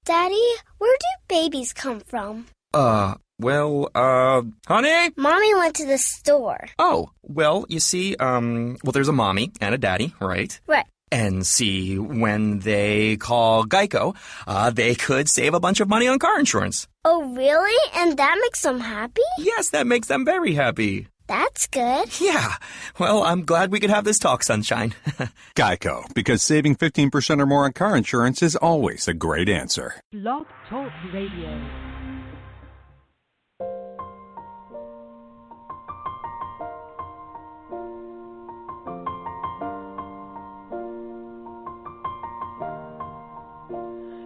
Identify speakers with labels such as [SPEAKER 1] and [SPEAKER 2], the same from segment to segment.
[SPEAKER 1] Daddy, where do babies come from?
[SPEAKER 2] Honey?
[SPEAKER 1] Mommy went to the store.
[SPEAKER 2] Oh, well, you see, there's a mommy and a daddy, right?
[SPEAKER 1] Right.
[SPEAKER 2] And see, when they call Geico, they could save a bunch of money on car insurance.
[SPEAKER 1] Oh, really? And that makes them happy?
[SPEAKER 2] Yes, that makes them very happy.
[SPEAKER 1] That's good.
[SPEAKER 2] Yeah. Well, I'm glad we could have this talk, Sunshine.
[SPEAKER 3] Geico, because saving 15% or more on car insurance is always a great answer.
[SPEAKER 4] Blog Talk Radio.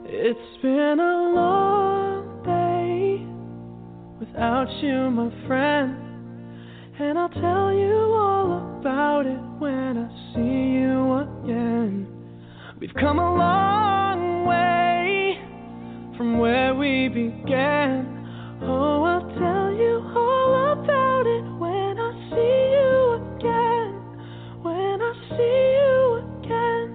[SPEAKER 5] It's been a long day without you, my friend, and I'll tell you all about it when I see you again. We've come a long way from where we began. Oh, I'll tell you all about it when I see you again. When I see you again.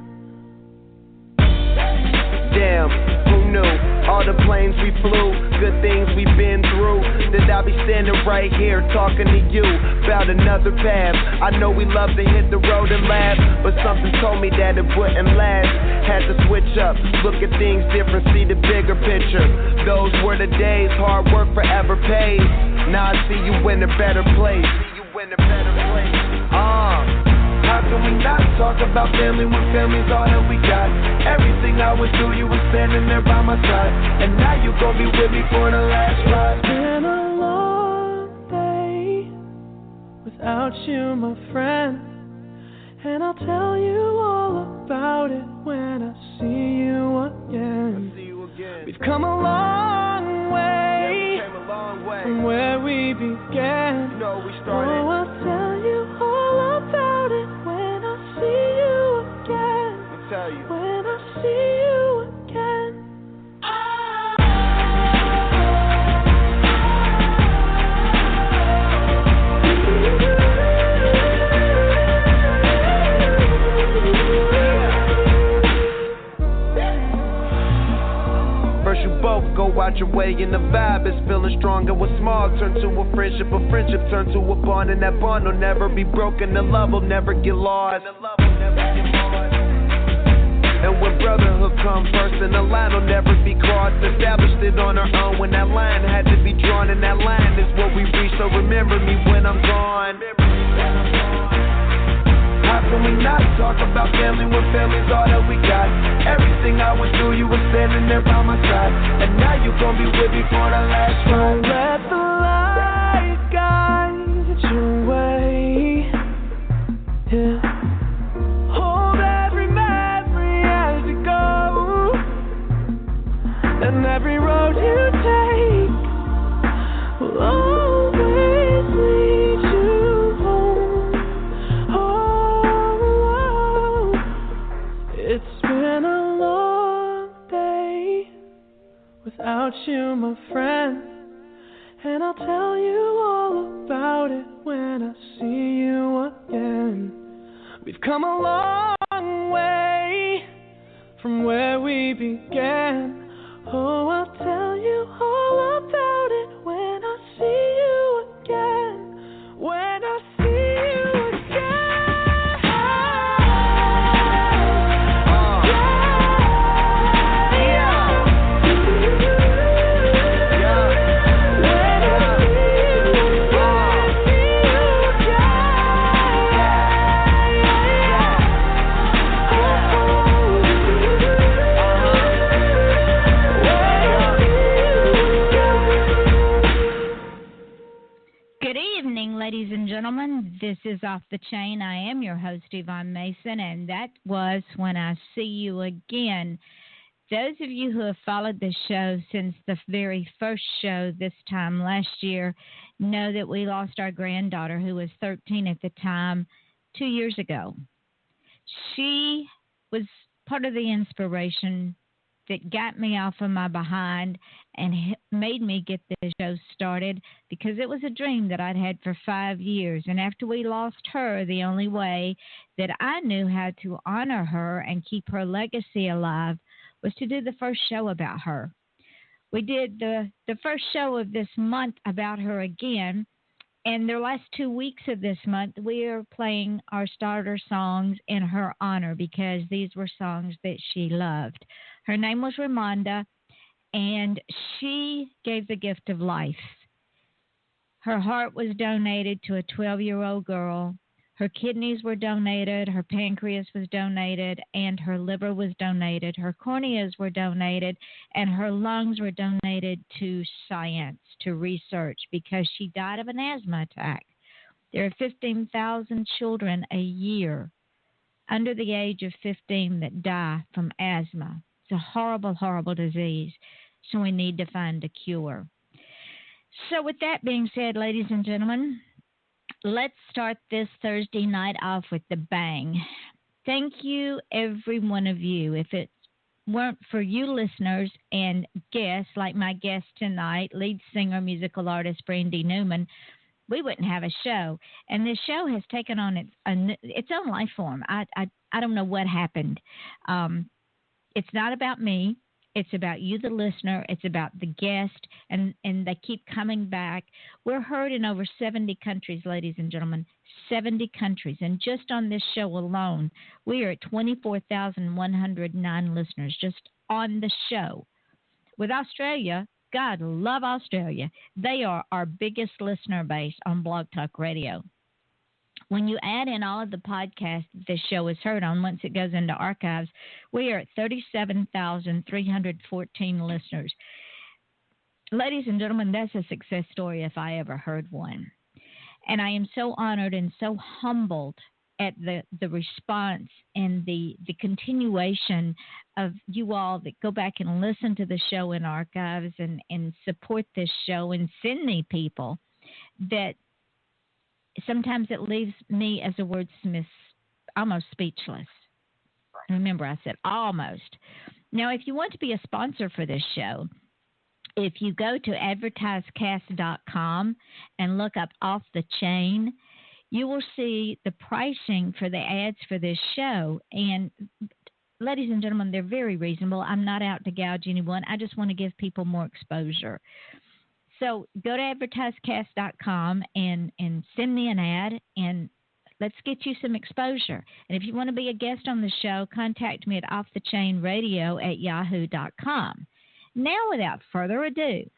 [SPEAKER 6] Damn, who knew? All the planes we flew, good things we've been through. That I'll be standing right here talking to you about another path. I know we love to hit the road and laugh, but something told me that it wouldn't last. Had to switch up, look at things different, see the bigger picture. Those were the days, hard work forever pays. Now I see you in a better place. How can we not talk about family when family's all that we got? Everything I went through, you were standing there by my side, and now you gon' be with me for the last ride.
[SPEAKER 5] It's been a long day without you, my friend, and I'll tell you all about it when I see you again. We've come a long way, from where we began. Oh, I'll tell you all about it when I see you again. When I see you again.
[SPEAKER 6] First you both go out your way and the vibe is feeling stronger. What small turn to a friendship turn to a bond, and that bond will never be broken. The love will never get lost. And when brotherhood comes first, and the line will never be crossed. Established it on our own when that line had to be drawn, and that line is what we reach. So remember me when I'm gone. How can we not talk about family when family's all that we got? Everything I went through, you were standing there by my side, and now you gon' be with me for the last ride.
[SPEAKER 5] Let the light guide your way. Yeah. Hold every memory as you go, and every road you take will always lead you home. Oh, it's been a long day without you, my friend, and I'll tell you all about it when I see you again. We've come a long way from where we began. Oh, I'll tell you all about it when I see you again. When I see you
[SPEAKER 7] Ladies and gentlemen, this is Off the Chain. I am your host, Yvonne Mason, and that was When I See You Again. Those of you who have followed the show since the very first show this time last year know that we lost our granddaughter, who was 13 at the time, 2 years ago. She was part of the inspiration that got me off of my behind and made me get the show started, because it was a dream that I'd had for 5 years. And after we lost her, the only way that I knew how to honor her and keep her legacy alive was to do the first show about her. We did the first show of this month about her again, and the last 2 weeks of this month, we are playing our starter songs in her honor because these were songs that she loved. Her name was Ramonda, and she gave the gift of life. Her heart was donated to a 12-year-old girl. Her kidneys were donated, her pancreas was donated, and her liver was donated. Her corneas were donated, and her lungs were donated to science, to research, because she died of an asthma attack. There are 15,000 children a year under the age of 15 that die from asthma. It's a horrible, horrible disease, so we need to find a cure. So with that being said, ladies and gentlemen, let's start this Thursday night off with the bang. Thank you, every one of you. If it weren't for you listeners and guests, like my guest tonight, lead singer, musical artist Brandi Newman, we wouldn't have a show. And this show has taken on its own life form. I don't know what happened. It's not about me. It's about you, the listener. It's about the guest, and they keep coming back. We're heard in over 70 countries, ladies and gentlemen, 70 countries. And just on this show alone, we are at 24,109 listeners just on the show. With Australia, God love Australia. They are our biggest listener base on Blog Talk Radio. When you add in all of the podcasts this show is heard on, once it goes into archives, we are at 37,314 listeners. Ladies and gentlemen, that's a success story if I ever heard one. And I am so honored and so humbled at the response and the continuation of you all that go back and listen to the show in archives and support this show and send me people that sometimes it leaves me as a wordsmith almost speechless. Remember, I said almost. Now, if you want to be a sponsor for this show, if you go to advertisecast.com and look up Off the Chain, you will see the pricing for the ads for this show. And ladies and gentlemen, they're very reasonable. I'm not out to gouge anyone. I just want to give people more exposure. So go to advertisecast.com and send me an ad, and let's get you some exposure. And if you want to be a guest on the show, contact me at offthechainradio@yahoo.com. Now, without further ado,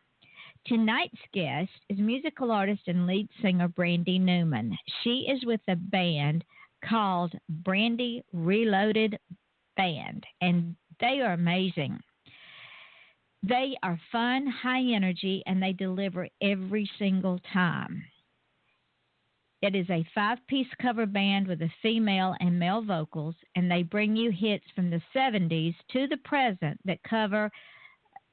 [SPEAKER 7] tonight's guest is musical artist and lead singer Brandi Newman. She is with a band called Brandi Reloaded Band, and they are amazing. They are fun, high energy, and they deliver every single time. It is a 5-piece cover band with a female and male vocals, and they bring you hits from the 70s to the present that cover,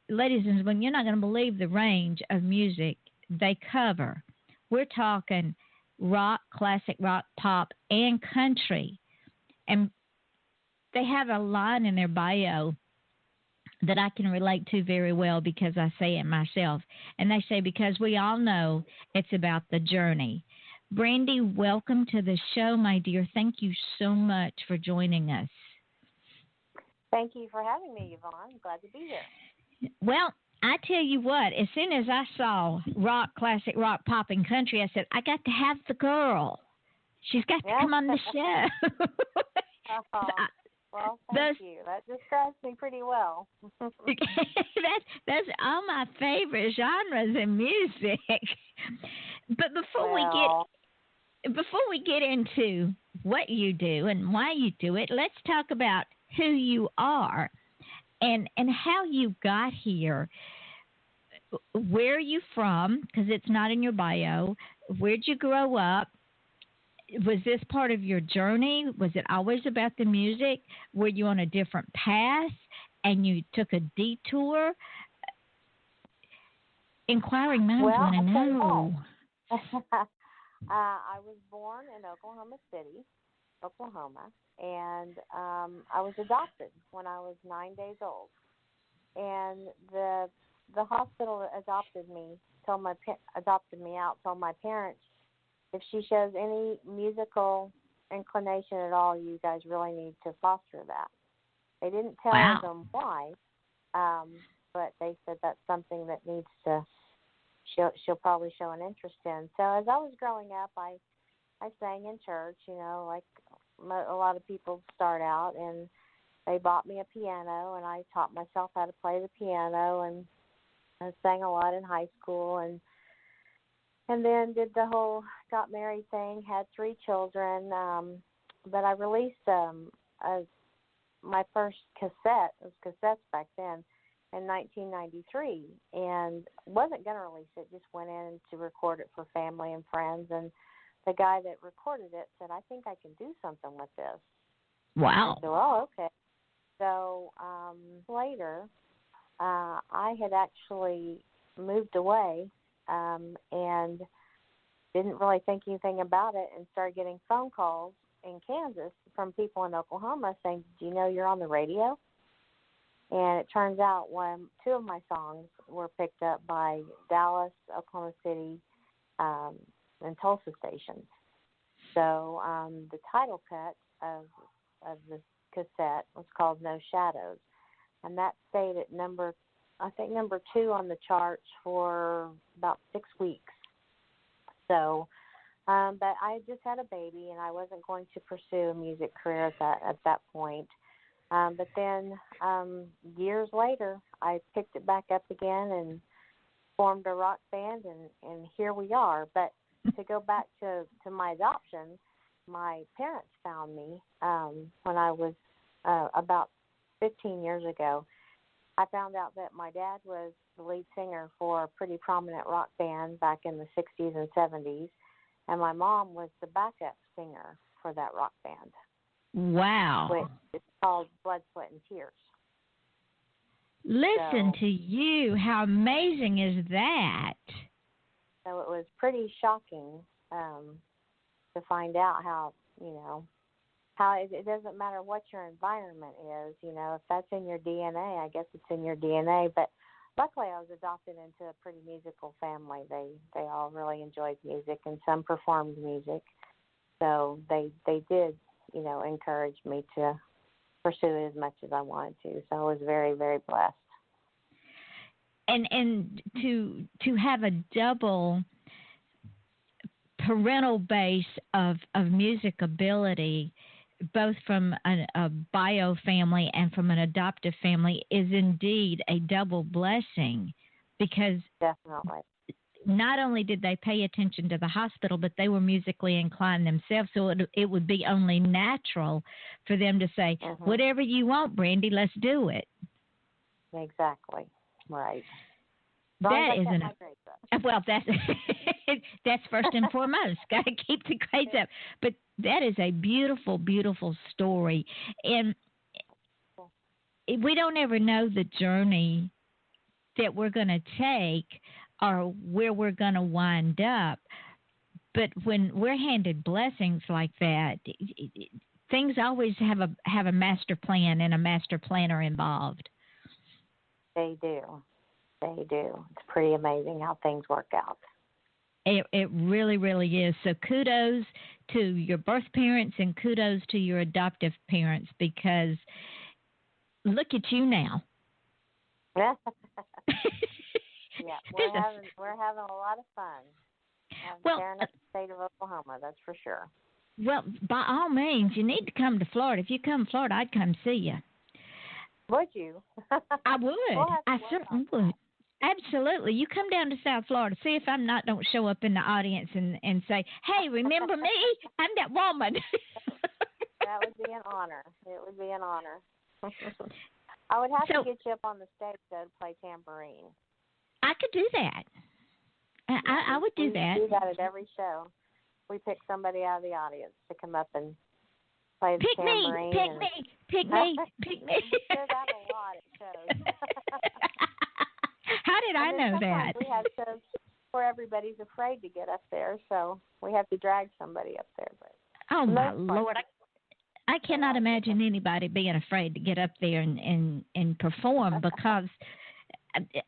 [SPEAKER 7] ladies and gentlemen, you're not going to believe the range of music they cover. We're talking rock, classic rock, pop, and country. And they have a line in their bio that I can relate to very well because I say it myself. And they say, because we all know it's about the journey. Brandi, welcome to the show, my dear. Thank you so much for joining us.
[SPEAKER 8] Thank you for having me, Yvonne. I'm glad to be here.
[SPEAKER 7] Well, I tell you what, as soon as I saw rock, classic rock, pop, and country, I said, I got to have the girl. She's got to come on the show.
[SPEAKER 8] Well, thank you. That describes me pretty well.
[SPEAKER 7] that's all my favorite genres in music. But before we get into what you do and why you do it, let's talk about who you are and how you got here. Where are you from? Because it's not in your bio. Where'd you grow up? Was this part of your journey? Was it always about the music? Were you on a different path and you took a detour? Inquiring minds want to know.
[SPEAKER 8] I was born in Oklahoma City, Oklahoma, and I was adopted when I was 9 days old. And the hospital that adopted me told my parents, if she shows any musical inclination at all, you guys really need to foster that. They didn't tell them why, but they said that's something that needs to, she'll probably show an interest in. So as I was growing up, I sang in church, like a lot of people start out, and they bought me a piano, and I taught myself how to play the piano, and I sang a lot in high school, and then did the whole got married thing, had 3 children, but I released my first cassette. It was cassettes back then in 1993, and wasn't going to release it, just went in to record it for family and friends, and the guy that recorded it said, I think I can do something with this.
[SPEAKER 7] Wow.
[SPEAKER 8] I said, oh, okay. So later, I had actually moved away and didn't really think anything about it, and started getting phone calls in Kansas from people in Oklahoma saying, do you know you're on the radio? And it turns out 2 of my songs were picked up by Dallas, Oklahoma City, and Tulsa stations. So the title cut of the cassette was called No Shadows, and that stayed at number 2 on the charts for about 6 weeks. So, but I just had a baby, and I wasn't going to pursue a music career at that point. But then years later, I picked it back up again and formed a rock band, and here we are. But to go back to my adoption, my parents found me when I was about 15 years ago. I found out that my dad was the lead singer for a pretty prominent rock band back in the 60s and 70s, and my mom was the backup singer for that rock band.
[SPEAKER 7] Wow.
[SPEAKER 8] Which is called Blood, Sweat, and Tears.
[SPEAKER 7] Listen to you. How amazing is that?
[SPEAKER 8] So it was pretty shocking to find out how it doesn't matter what your environment is, if that's in your DNA, I guess it's in your DNA. But luckily I was adopted into a pretty musical family. They all really enjoyed music, and some performed music. So they did, encourage me to pursue it as much as I wanted to. So I was very, very blessed.
[SPEAKER 7] And to have a double parental base of music ability, both from a bio family and from an adoptive family, is indeed a double blessing, because
[SPEAKER 8] definitely
[SPEAKER 7] not only did they pay attention to the hospital, but they were musically inclined themselves, so it would be only natural for them to say, whatever you want, Brandi, let's do it.
[SPEAKER 8] Exactly. Right.
[SPEAKER 7] That isn't well. That's first and foremost. Got to keep the grades up. But that is a beautiful, beautiful story, and we don't ever know the journey that we're going to take or where we're going to wind up. But when we're handed blessings like that, things always have a master plan and a master planner involved.
[SPEAKER 8] They do. They do. It's pretty amazing how things work out.
[SPEAKER 7] It really, really is. So kudos to your birth parents and kudos to your adoptive parents, because look at you now.
[SPEAKER 8] Yeah, we're having a lot of fun. Tearing up the state of Oklahoma, that's for sure.
[SPEAKER 7] Well, by all means, you need to come to Florida. If you come to Florida, I'd come see you.
[SPEAKER 8] Would you?
[SPEAKER 7] I would. I certainly would. Absolutely. You come down to South Florida. See if don't show up in the audience and say, hey, remember me? I'm that woman.
[SPEAKER 8] That would be an honor. It would be an honor. I would have to get you up on the stage, though, to play tambourine.
[SPEAKER 7] I could do that. I would do that.
[SPEAKER 8] We do that at every show. We pick somebody out of the audience to come up and play the tambourine.
[SPEAKER 7] Pick me.
[SPEAKER 8] We do that a lot at shows.
[SPEAKER 7] How did I know that?
[SPEAKER 8] We have shows where everybody's afraid to get up there, so we have to drag somebody up there. But
[SPEAKER 7] oh, my Lord. I cannot imagine anybody being afraid to get up there and perform, because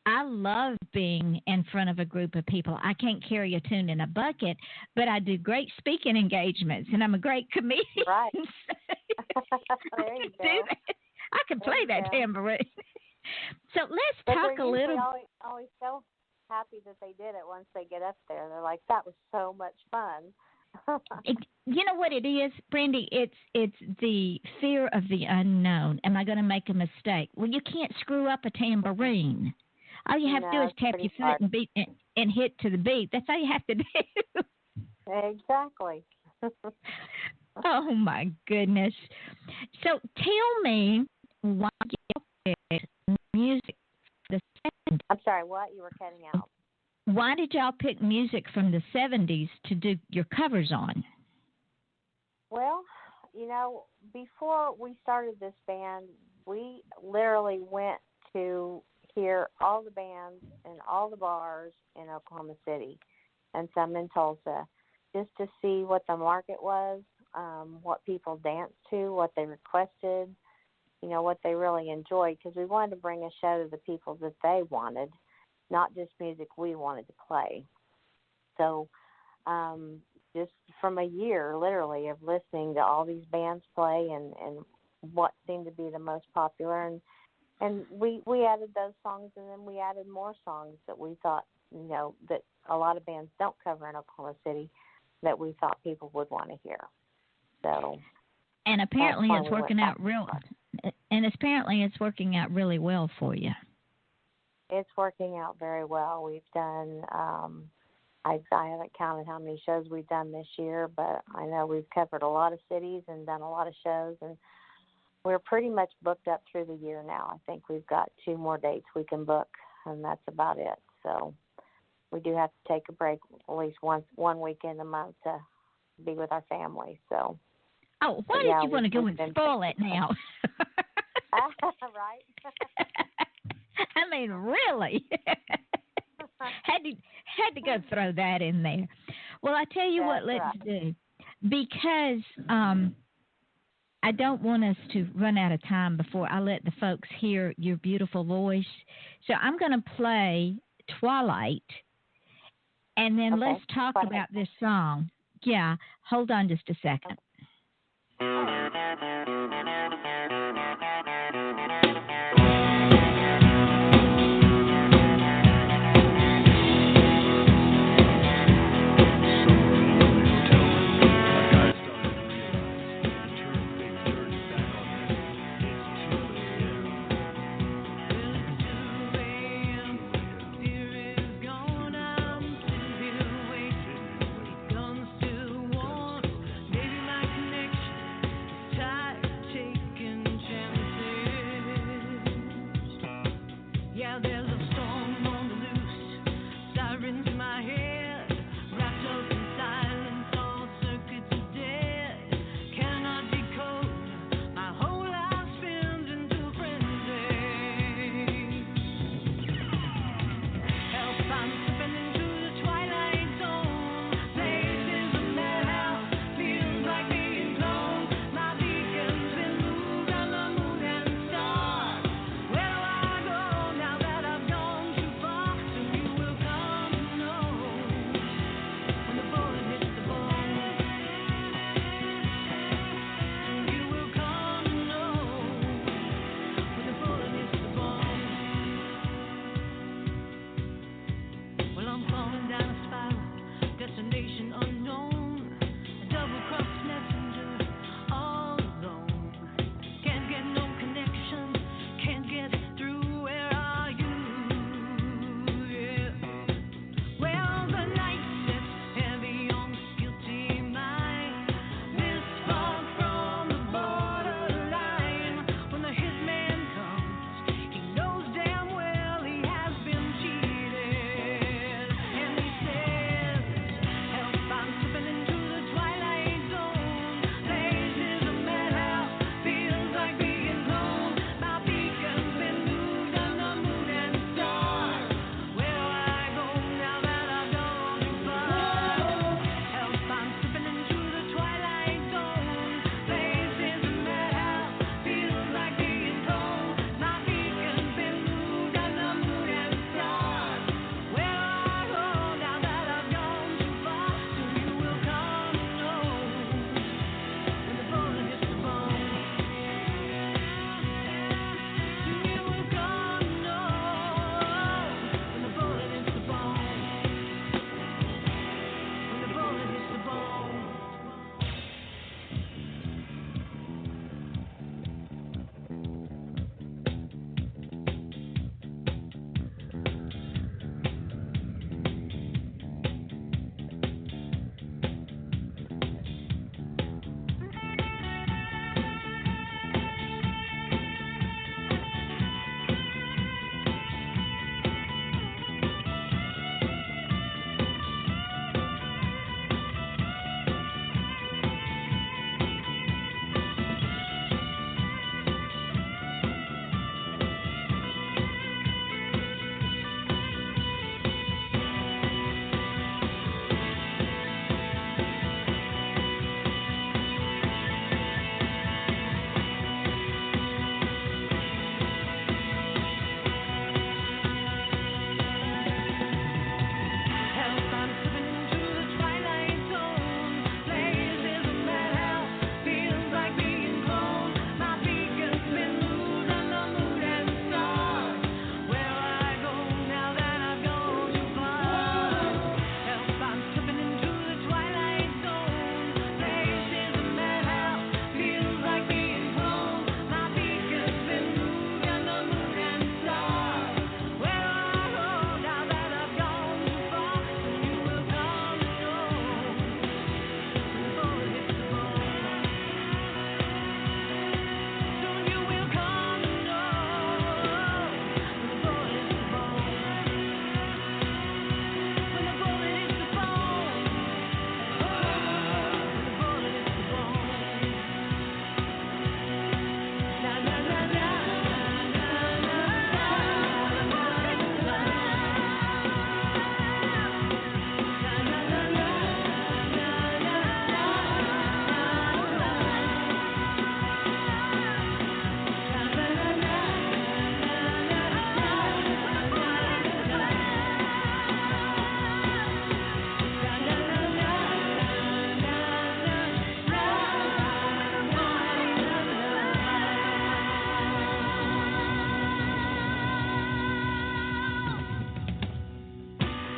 [SPEAKER 7] I love being in front of a group of people. I can't carry a tune in a bucket, but I do great speaking engagements, and I'm a great comedian.
[SPEAKER 8] Right. There you go.
[SPEAKER 7] I can play that tambourine. So let's
[SPEAKER 8] But
[SPEAKER 7] talk
[SPEAKER 8] they're
[SPEAKER 7] a
[SPEAKER 8] usually
[SPEAKER 7] little.
[SPEAKER 8] always so happy that they did it once they get up there. They're like, that was so much fun.
[SPEAKER 7] You know what it is, Brandi? It's the fear of the unknown. Am I going to make a mistake? Well, you can't screw up a tambourine. All you have to do is tap your foot and beat and hit to the beat. That's all you have to do.
[SPEAKER 8] Exactly.
[SPEAKER 7] Oh my goodness! So tell me why you picked music from the 70s.
[SPEAKER 8] I'm sorry, what? You were cutting out.
[SPEAKER 7] Why did y'all pick music from the 70s to do your covers on?
[SPEAKER 8] Well, before we started this band, we literally went to hear all the bands and all the bars in Oklahoma City and some in Tulsa just to see what the market was, what people danced to, what they requested, what they really enjoyed, because we wanted to bring a show to the people that they wanted, not just music we wanted to play. So just from a year, literally, of listening to all these bands play and what seemed to be the most popular. And we added those songs, and then we added more songs that we thought, that a lot of bands don't cover in Oklahoma City that we thought people would want to hear. So,
[SPEAKER 7] and apparently it's working out it's working out really well for you.
[SPEAKER 8] It's working out very well. We've done, I haven't counted how many shows we've done this year, but I know we've covered a lot of cities and done a lot of shows, and we're pretty much booked up through the year now. I think we've got 2 more dates we can book, and that's about it. So we do have to take a break at least one weekend a month to be with our family. So.
[SPEAKER 7] Oh, why did you want to go and spoil it now?
[SPEAKER 8] Right.
[SPEAKER 7] I mean, really? had to go throw that in there. Well, I tell you what, let's do. Because I don't want us to run out of time before I let the folks hear your beautiful voice. So I'm going to play Twilight, and then let's talk about this song. Yeah, hold on just a second.
[SPEAKER 9] Taken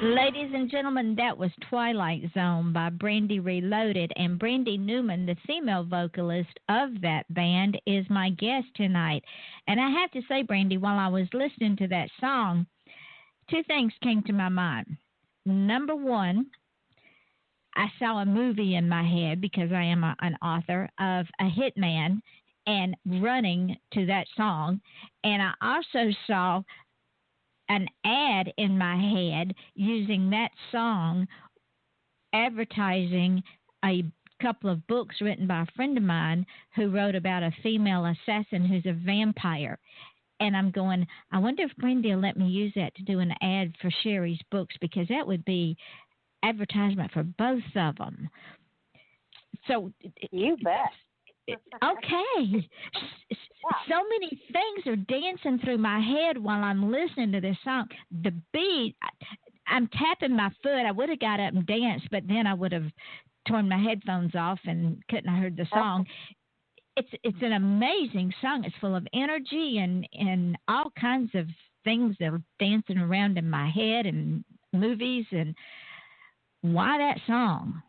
[SPEAKER 7] Ladies and gentlemen, that was Twilight Zone by Brandi Reloaded. And Brandi Newman, the female vocalist of that band, is my guest tonight. And I have to say, Brandi, while I was listening to that song, two things came to my mind. Number one, I saw a movie in my head because I am an author of a hitman and running to that song. And I also saw an ad in my head using that song advertising a couple of books written by a friend of mine who wrote about a female assassin who's a vampire. And I'm going, I wonder if Brandi will let me use that to do an ad for Sherry's books, because that would be advertisement for both of them. So
[SPEAKER 8] you bet.
[SPEAKER 7] Okay. So many things are dancing through my head while I'm listening to this song. The beat, I'm tapping my foot. I would have got up and danced, but then I would have torn my headphones off and couldn't have heard the song. It's an amazing song. It's full of energy and all kinds of things that are dancing around in my head and movies. And why that song?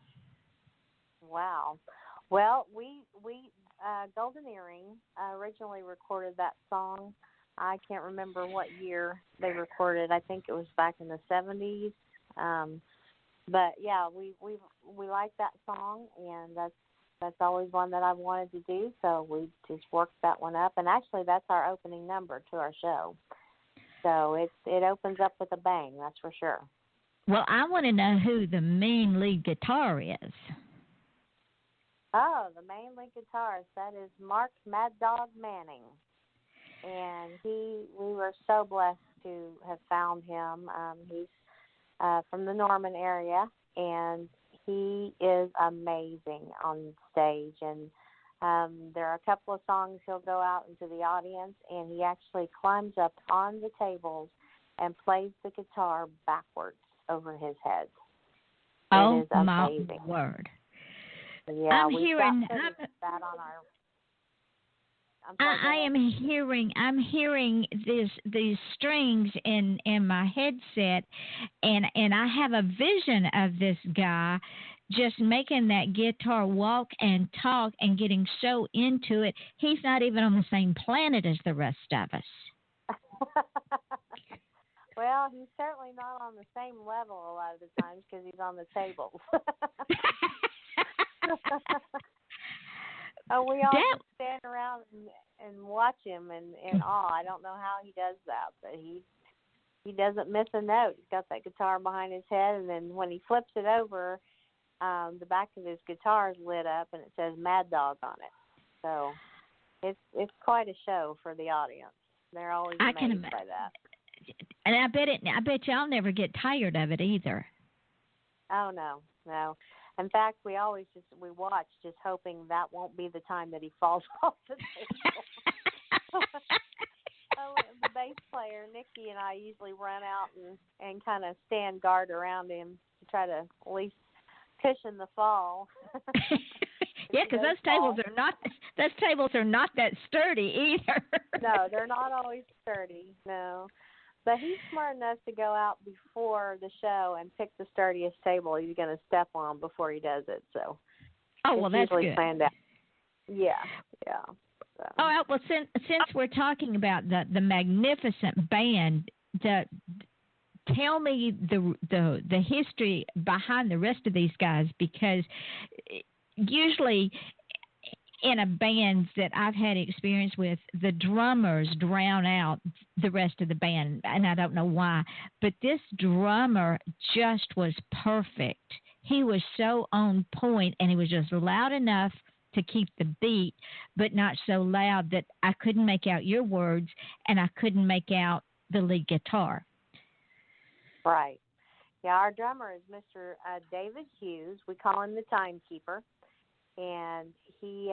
[SPEAKER 8] Wow. Well, we Golden Earring originally recorded that song. I can't remember what year they recorded. I think it was back in the 70s. But yeah, we like that song, and that's always one that I've wanted to do. So we just worked that one up, and actually that's our opening number to our show. So it opens up with a bang, that's for sure.
[SPEAKER 7] Well, I want to know who the main lead guitar is.
[SPEAKER 8] Oh, the main lead guitarist, that is Mark Mad Dog Manning. And we were so blessed to have found him. He's from the Norman area, and he is amazing on stage. And there are a couple of songs he'll go out into the audience, and he actually climbs up on the tables and plays the guitar backwards over his head.
[SPEAKER 7] Oh,
[SPEAKER 8] it is amazing.
[SPEAKER 7] My word.
[SPEAKER 8] Yeah,
[SPEAKER 7] I'm hearing.
[SPEAKER 8] That on our.
[SPEAKER 7] I'm hearing these strings in my headset, and I have a vision of this guy just making that guitar walk and talk and getting so into it. He's not even on the same planet as the rest of us.
[SPEAKER 8] Well, he's certainly not on the same level a lot of the times because he's on the tables. We all just stand around and watch him in awe. I don't know how he does that, but he doesn't miss a note. He's got that guitar behind his head, and then when he flips it over, the back of his guitar is lit up, and it says Mad Dog on it. So it's quite a show for the audience. They're always amazed by that.
[SPEAKER 7] And I bet y'all never get tired of it either.
[SPEAKER 8] Oh no. In fact, we watch just hoping that won't be the time that he falls off the table. The bass player, Nikki, and I usually run out and kind of stand guard around him to try to at least cushion the fall.
[SPEAKER 7] Yeah, because those tables are not that sturdy either.
[SPEAKER 8] No, they're not always sturdy. No. But he's smart enough to go out before the show and pick the sturdiest table he's going to step on before he does it. So,
[SPEAKER 7] well, that's good.
[SPEAKER 8] Planned out. Yeah. So.
[SPEAKER 7] Oh, well, since we're talking about the magnificent band, tell me the history behind the rest of these guys, because usually in a band that I've had experience with, the drummers drown out the rest of the band, and I don't know why. But this drummer just was perfect. He was so on point, and he was just loud enough to keep the beat, but not so loud that I couldn't make out your words, and I couldn't make out the lead guitar.
[SPEAKER 8] Right. Yeah, our drummer is Mr. David Hughes. We call him the Timekeeper. And he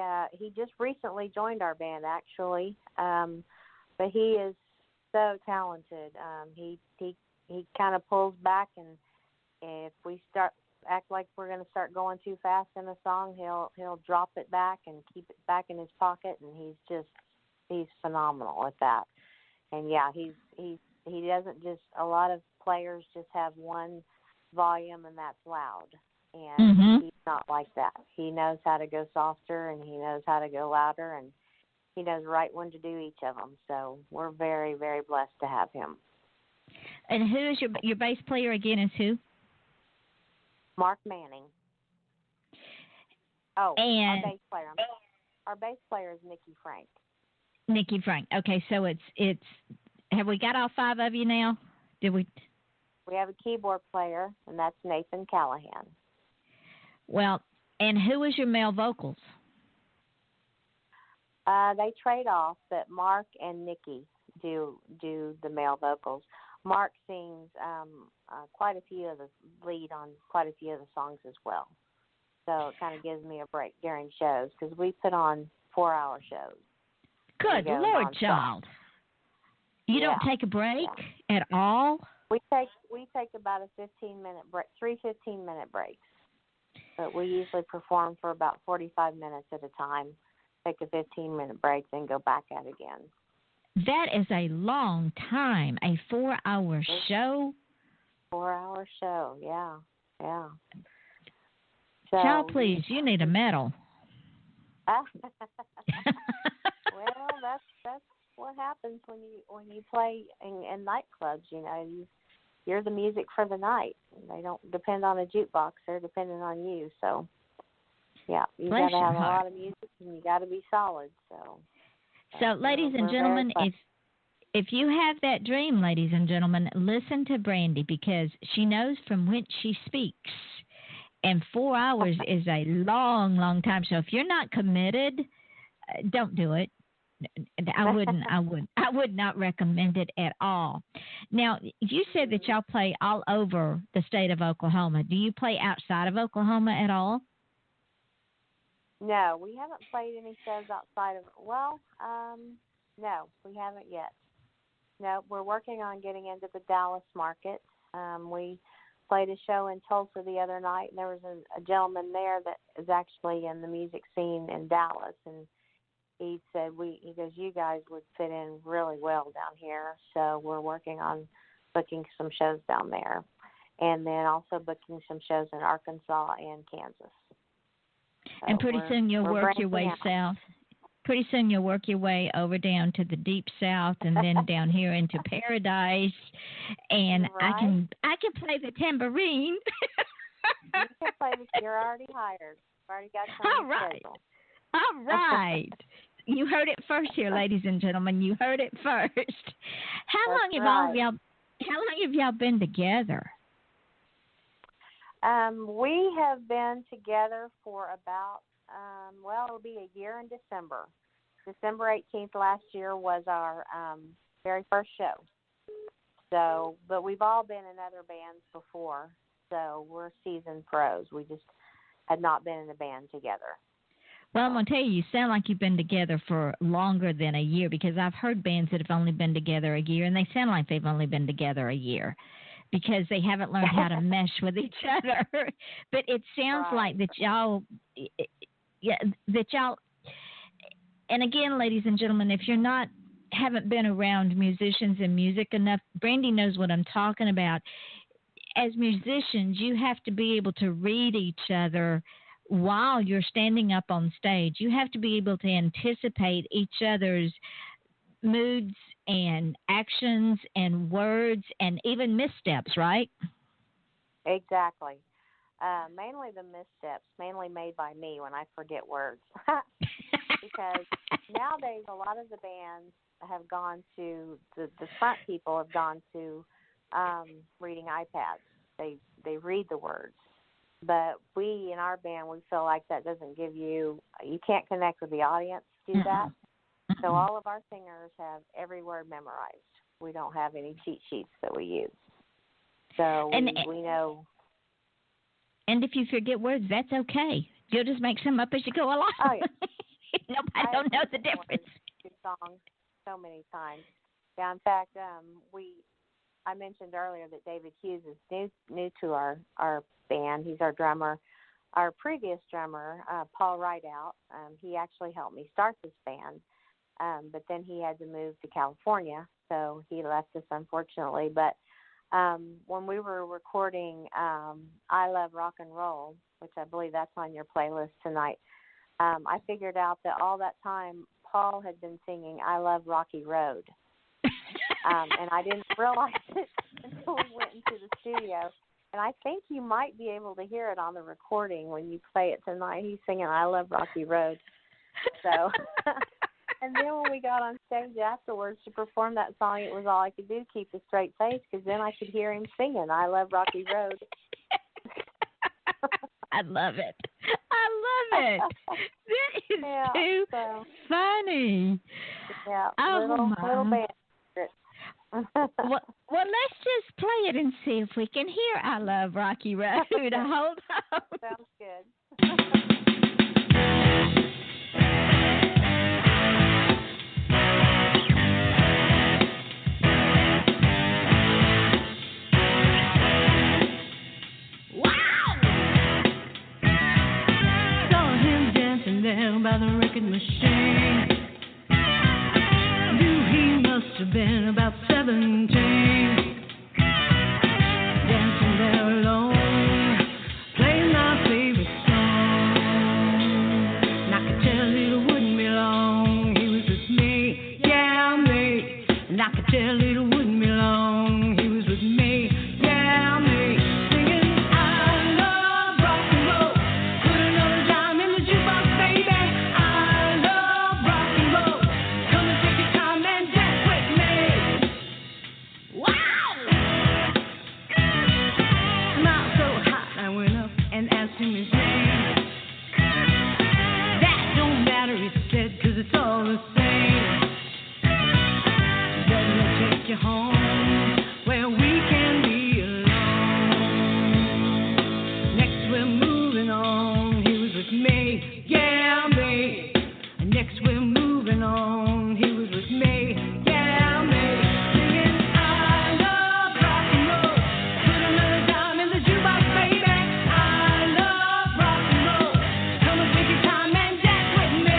[SPEAKER 8] just recently joined our band, actually, but he is so talented. He kind of pulls back, and if we act like we're going to start going too fast in a song, he'll drop it back and keep it back in his pocket, and he's phenomenal at that. And yeah, he's he doesn't just. A lot of players just have one volume and that's loud, and he's not like that. He knows how to go softer and he knows how to go louder, and he knows the right one to do each of them. So we're very, very blessed to have him.
[SPEAKER 7] And who is your bass player again? Is who?
[SPEAKER 8] Mark Manning. Oh,
[SPEAKER 7] and
[SPEAKER 8] our bass player. Our bass player is Nikki Frank.
[SPEAKER 7] Nikki Frank. Okay, so it's. Have we got all 5 of you now? Did we?
[SPEAKER 8] We have a keyboard player, and that's Nathan Callahan.
[SPEAKER 7] Well, and who is your male vocals?
[SPEAKER 8] They trade off, but Mark and Nikki do the male vocals. Mark sings quite a few of the lead on quite a few of the songs as well. So it kind of gives me a break during shows because we put on 4-hour shows.
[SPEAKER 7] Good Lord, child. You don't take a break at all?
[SPEAKER 8] We take about a 15-minute break, 3 15-minute breaks. But we usually perform for about 45 minutes at a time, take a 15-minute break, then go back at it again.
[SPEAKER 7] That is a long time, a 4-hour show.
[SPEAKER 8] 4-hour show, yeah. So,
[SPEAKER 7] child, please, you need a medal.
[SPEAKER 8] Well, that's what happens when you play in nightclubs. You know, you're the music for the night. They don't depend on a jukebox; they're dependent on you. So, yeah, you got to have a lot of music, and you got to be solid. So,
[SPEAKER 7] ladies and gentlemen, if you have that dream, ladies and gentlemen, listen to Brandi because she knows from whence she speaks. And 4 hours is a long, long time. So if you're not committed, don't do it. I would not recommend it at all. Now, you said that y'all play all over the state of Oklahoma. Do you play outside of Oklahoma at all?
[SPEAKER 8] No, we haven't played any shows outside of. Well, no, we haven't yet. No, we're working on getting into the Dallas market. We played a show in Tulsa the other night, and there was a gentleman there that is actually in the music scene in Dallas, and he said, he goes, you guys would fit in really well down here. So we're working on booking some shows down there. And then also booking some shows in Arkansas and Kansas. So
[SPEAKER 7] and pretty soon you'll work your way south. Pretty soon you'll work your way over down to the deep south and then down here into paradise. And
[SPEAKER 8] right.
[SPEAKER 7] I can play the tambourine.
[SPEAKER 8] You can play you're already hired. You've already got time.
[SPEAKER 7] All right. All right. You heard it first here, ladies and gentlemen. You heard it first. How long have y'all been together?
[SPEAKER 8] We have been together for about it'll be a year in December. December 18th last year was our very first show. So, but we've all been in other bands before, so we're seasoned pros. We just had not been in a band together.
[SPEAKER 7] Well, I'm going to tell you sound like you've been together for longer than a year because I've heard bands that have only been together a year, and they sound like they've only been together a year because they haven't learned how to mesh with each other. But it sounds like that y'all, and again, ladies and gentlemen, if you're haven't been around musicians and music enough, Brandi knows what I'm talking about. As musicians, you have to be able to read each other while you're standing up on stage. You have to be able to anticipate each other's moods and actions and words and even missteps, right?
[SPEAKER 8] Exactly. Mainly the missteps, mainly made by me when I forget words. Because nowadays a lot of the bands have gone to, the front people have gone to reading iPads. They read the words. But we, in our band, we feel like that doesn't give you can't connect with the audience to do that. So all of our singers have every word memorized. We don't have any cheat sheets that we use. So we know.
[SPEAKER 7] And if you forget words, that's okay. You'll just make some up as you go along.
[SPEAKER 8] Oh, yeah.
[SPEAKER 7] Nobody don't know the difference.
[SPEAKER 8] Songs so many times. Yeah, in fact, I mentioned earlier that David Hughes is new to our band. He's our drummer. Our previous drummer, Paul Rideout, he actually helped me start this band, but then he had to move to California, so he left us, unfortunately. But when we were recording I Love Rock and Roll, which I believe that's on your playlist tonight, I figured out that all that time Paul had been singing I Love Rocky Road. And I didn't realize it until we went into the studio. And I think you might be able to hear it on the recording when you play it tonight. He's singing I Love Rocky Road. So, and then when we got on stage afterwards to perform that song, it was all I could do, keep a straight face, because then I could hear him singing I Love Rocky Road.
[SPEAKER 7] I love it. I love it. That is too funny.
[SPEAKER 8] Yeah,
[SPEAKER 7] oh,
[SPEAKER 8] little band.
[SPEAKER 7] well, let's just play it and see if we can hear I Love Rocky Road. Hold on.
[SPEAKER 8] Sounds good.
[SPEAKER 5] There by the record machine. Knew he must have been about 17. Dancing there alone, playing my favorite song. And I could tell it wouldn't be long. He was with me, yeah, me. And I could tell it wouldn't be long. He was with me, yeah, me. Singing, I love rock and roll. Put another dime in the jukebox. It's all the same. Let me take you home where we can be alone. Next we're moving on. He was with me, yeah, me. Next we're moving on. He was with me, yeah, me. Singing, I love rock and roll. Put another dime in the jukebox, baby. I love rock and roll. Come and take your time and dance with me.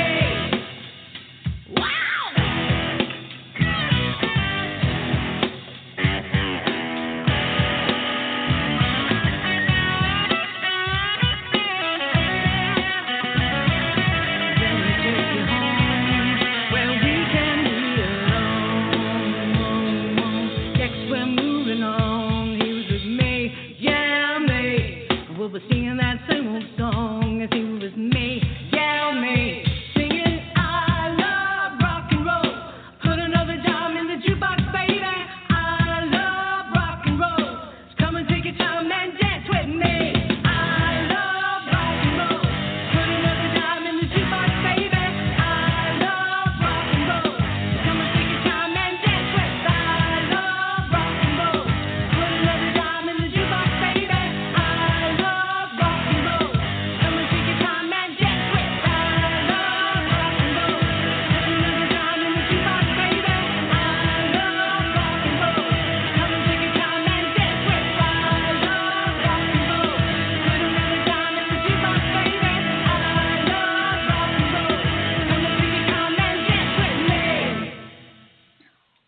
[SPEAKER 5] We'll be singing that same old song as he was me, yeah, me. Singing, I love rock and roll. Put another dime in the jukebox, baby. I love rock and roll. So come and take your time and dance with me. I love rock and roll. Put another dime in the jukebox, baby. I love rock and roll. So come and take your time and dance with me. I love rock and roll. Put another dime in the jukebox, baby.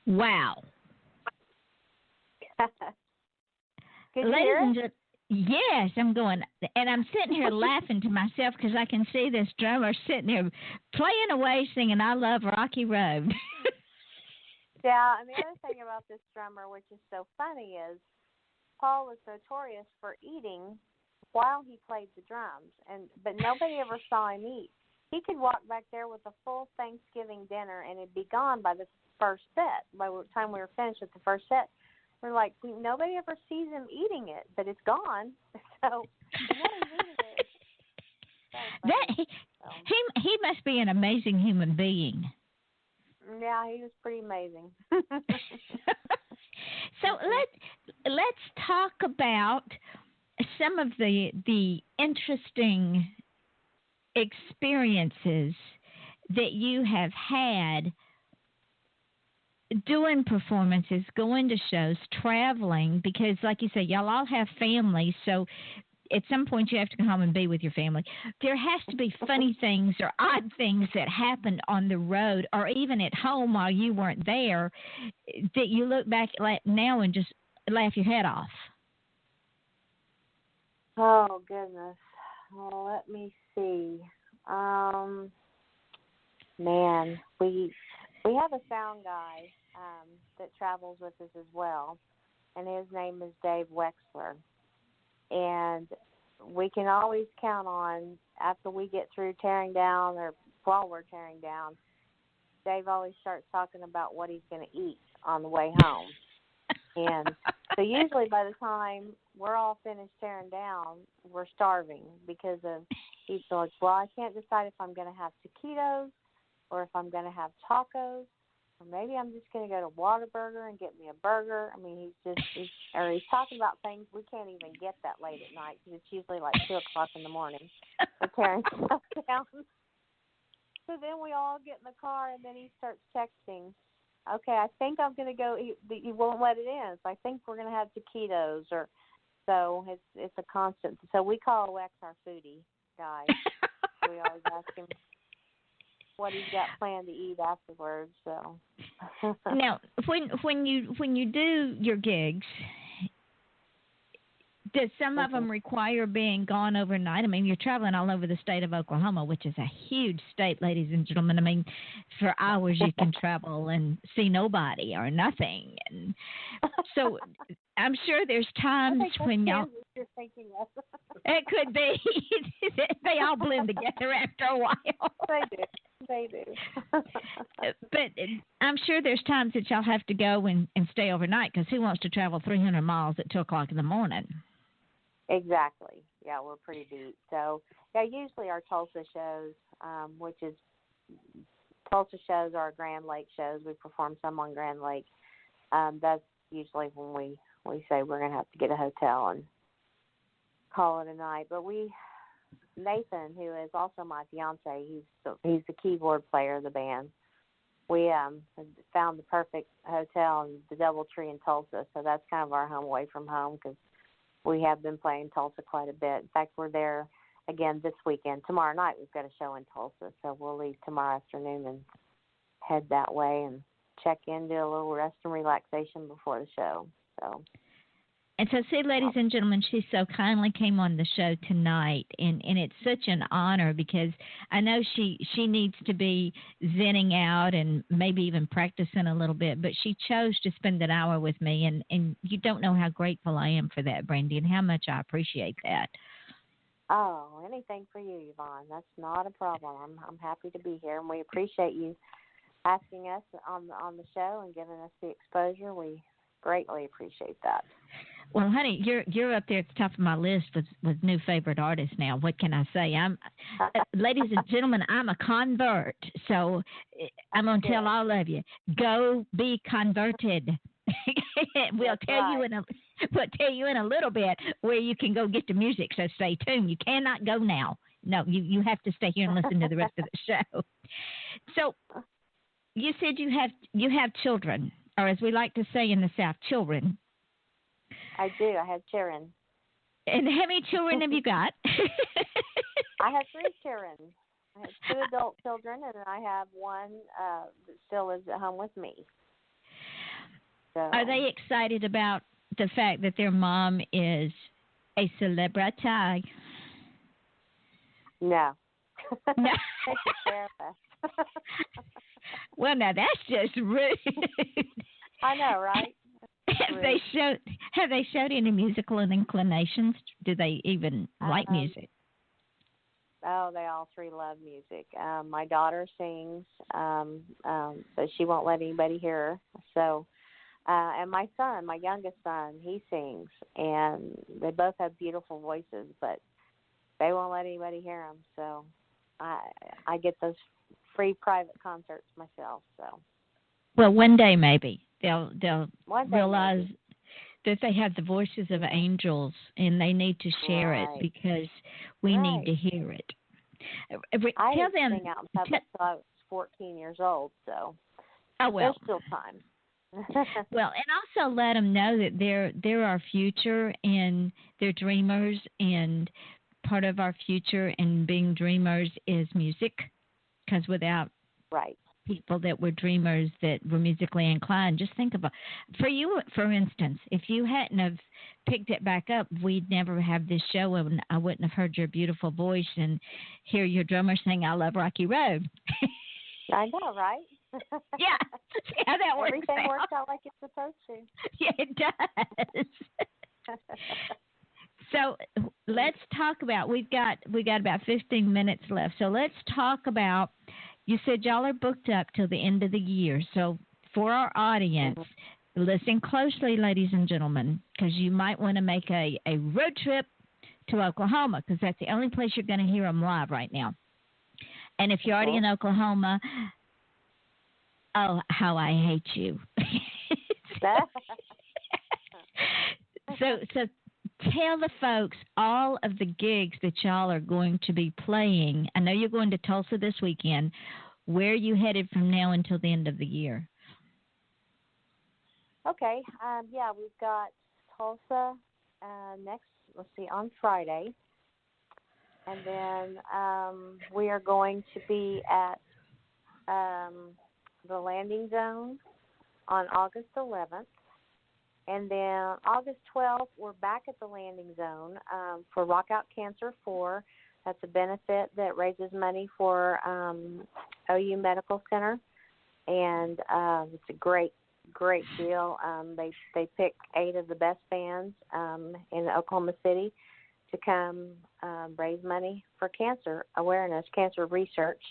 [SPEAKER 7] Wow.
[SPEAKER 8] Ladies and
[SPEAKER 7] gentlemen, yes, I'm going, and I'm sitting here laughing to myself because I can see this drummer sitting there playing away singing I Love Rocky Road.
[SPEAKER 8] Yeah, and the other thing about this drummer, which is so funny, is Paul was notorious for eating while he played the drums, but nobody ever saw him eat. He could walk back there with a full Thanksgiving dinner, and it'd be gone by the first set. By the time we were finished with the first set, we're like, nobody ever sees him eating it, but it's gone. So nobody's eating it.
[SPEAKER 7] He must be an amazing human being.
[SPEAKER 8] Yeah, he was pretty amazing.
[SPEAKER 7] So let's talk about some of the interesting experiences that you have had doing performances, going to shows, traveling, because like you said, y'all all have families, so at some point you have to go home and be with your family. There has to be funny things or odd things that happened on the road or even at home while you weren't there that you look back at now and just laugh your head off.
[SPEAKER 8] Oh, goodness. Well, let me see. Man, we have a sound guy that travels with us as well, and his name is Dave Wexler. And we can always count on, after we get through tearing down or while we're tearing down, Dave always starts talking about what he's going to eat on the way home. And so usually by the time we're all finished tearing down, we're starving because of, he's like, well, I can't decide if I'm going to have taquitos or if I'm going to have tacos, or maybe I'm just going to go to Whataburger and get me a burger. I mean, he's talking about things we can't even get that late at night because it's usually like 2 o'clock in the morning. We're tearing stuff down. So then we all get in the car, and then he starts texting. Okay, I think I'm going to go eat. You won't let it in. So I think we're going to have taquitos, or so it's a constant. So we call Wex our foodie guy. We always ask him what he's got planned to eat afterwards. So
[SPEAKER 7] now, when you do your gigs, does some of them require being gone overnight? I mean, you're traveling all over the state of Oklahoma, which is a huge state, ladies and gentlemen. I mean, for hours you can travel and see nobody or nothing. And so I'm sure there's times when y'all...
[SPEAKER 8] You're thinking of.
[SPEAKER 7] It could be. They all blend together after a while.
[SPEAKER 8] They do.
[SPEAKER 7] But I'm sure there's times that y'all have to go and stay overnight because who wants to travel 300 miles at 2 o'clock in the morning?
[SPEAKER 8] Exactly. Yeah, we're pretty deep. So, yeah, usually our Tulsa shows, Tulsa shows are Grand Lake shows. We perform some on Grand Lake. That's usually when we say we're going to have to get a hotel and call it a night. But Nathan, who is also my fiance, he's the keyboard player of the band. We found the perfect hotel in the DoubleTree in Tulsa, so that's kind of our home away from home because we have been playing Tulsa quite a bit. In fact, we're there again this weekend. Tomorrow night we've got a show in Tulsa, so we'll leave tomorrow afternoon and head that way and check in, do a little rest and relaxation before the show. So.
[SPEAKER 7] And so, see, ladies and gentlemen, she so kindly came on the show tonight, and it's such an honor because I know she needs to be zenning out and maybe even practicing a little bit, but she chose to spend an hour with me, and you don't know how grateful I am for that, Brandi, and how much I appreciate that.
[SPEAKER 8] Oh, anything for you, Yvonne. That's not a problem. I'm happy to be here, and we appreciate you asking us on the show and giving us the exposure. We greatly appreciate that.
[SPEAKER 7] Well, honey, you're up there at the top of my list with new favorite artists now. What can I say? Ladies and gentlemen, I'm a convert, so I'm gonna tell all of you, go be converted. We'll tell you in a little bit where you can go get the music. So stay tuned. You cannot go now. No, you have to stay here and listen to the rest of the show. So you said you have children, or as we like to say in the South, children.
[SPEAKER 8] I do. I have children.
[SPEAKER 7] And how many children have you got?
[SPEAKER 8] I have 3 children. I have 2 adult children, and I have one that still lives at home with me. So.
[SPEAKER 7] Are they excited about the fact that their mom is a celebrity?
[SPEAKER 8] No.
[SPEAKER 7] No.
[SPEAKER 8] Take a therapist.
[SPEAKER 7] Well, now that's just rude.
[SPEAKER 8] I know, right?
[SPEAKER 7] Have they showed any musical inclinations? Do they even like music?
[SPEAKER 8] Oh, they all 3 love music. My daughter sings, but she won't let anybody hear her. So, and my son, my youngest son, he sings, and they both have beautiful voices, but they won't let anybody hear them. So, I get those free private concerts myself. So.
[SPEAKER 7] Well, one day maybe they'll realize
[SPEAKER 8] maybe
[SPEAKER 7] that they have the voices of angels, and they need to share it because we need to hear it.
[SPEAKER 8] I
[SPEAKER 7] Tell them.
[SPEAKER 8] sing out in public until I was 14 years old, so
[SPEAKER 7] oh well,
[SPEAKER 8] there's still time.
[SPEAKER 7] Well, and also let them know that they're our future and they're dreamers, and part of our future and being dreamers is music, because without
[SPEAKER 8] Right.
[SPEAKER 7] people that were dreamers that were musically inclined, just think about, for you, for instance, if you hadn't have picked it back up, we'd never have this show, and I wouldn't have heard your beautiful voice and hear your drummer sing "I Love Rocky Road."
[SPEAKER 8] I know, right?
[SPEAKER 7] Yeah, see how that works
[SPEAKER 8] Everything
[SPEAKER 7] out.
[SPEAKER 8] works out like it's supposed to.
[SPEAKER 7] Yeah, it does. So let's talk about, we got about 15 minutes left. So let's talk about, you said y'all are booked up till the end of the year. So for our audience, listen closely, ladies and gentlemen, because you might want to make a road trip to Oklahoma, because that's the only place you're going to hear them live right now. And if you're already in Oklahoma, oh, how I hate you. So tell the folks all of the gigs that y'all are going to be playing. I know you're going to Tulsa this weekend. Where are you headed from now until the end of the year?
[SPEAKER 8] Okay. Yeah, we've got Tulsa next, on Friday. And then we are going to be at the Landing Zone on August 11th. And then August 12th, we're back at the Landing Zone for Rock Out Cancer 4. That's a benefit that raises money for OU Medical Center. And it's a great deal. They pick 8 of the best bands in Oklahoma City to come raise money for cancer awareness, cancer research.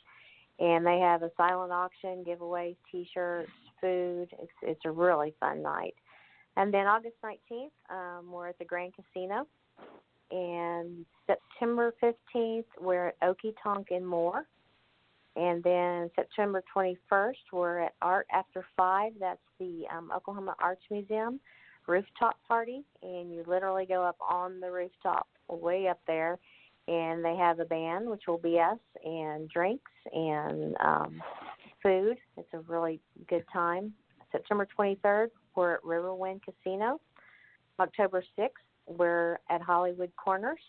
[SPEAKER 8] And they have a silent auction, giveaways, T-shirts, food. It's a really fun night. And then August 19th, we're at the Grand Casino. And September 15th, we're at Okie Tonk and More. And then September 21st, we're at Art After 5. That's the Oklahoma Arts Museum rooftop party. And you literally go up on the rooftop, way up there. And they have a band, which will be us, and drinks and food. It's a really good time. September 23rd, we're at Riverwind Casino. October 6th, we're at Hollywood Corners.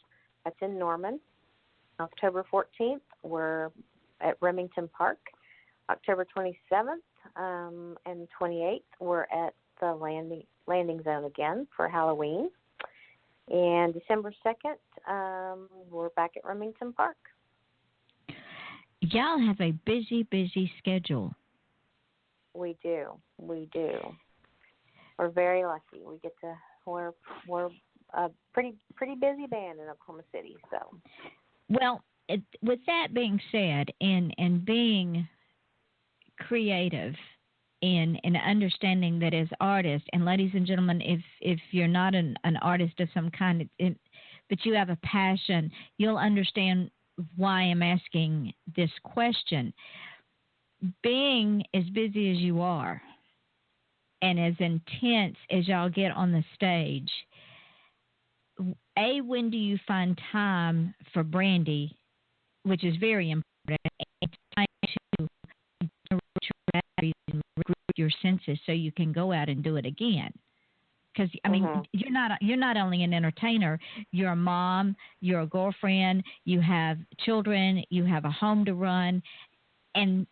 [SPEAKER 8] That's in Norman. October 14th, we're at Remington Park. October 27th and 28th, we're at the landing Zone again for Halloween. And December 2nd, we're back at Remington Park.
[SPEAKER 7] Y'all have a busy schedule.
[SPEAKER 8] We do. We're very lucky. We get to. We're a pretty busy band in Oklahoma City. So.
[SPEAKER 7] Well, with that being said, and being creative, and understanding that as artists, and ladies and gentlemen, if you're not an artist of some kind, but you have a passion, you'll understand why I'm asking this question. Being as busy as you are and as intense as y'all get on the stage, when do you find time for Brandi, which is very important, and time to recruit your batteries and recruit your senses so you can go out and do it again? Because I mean, you're not only an entertainer, you're a mom, you're a girlfriend, you have children, you have a home to run, and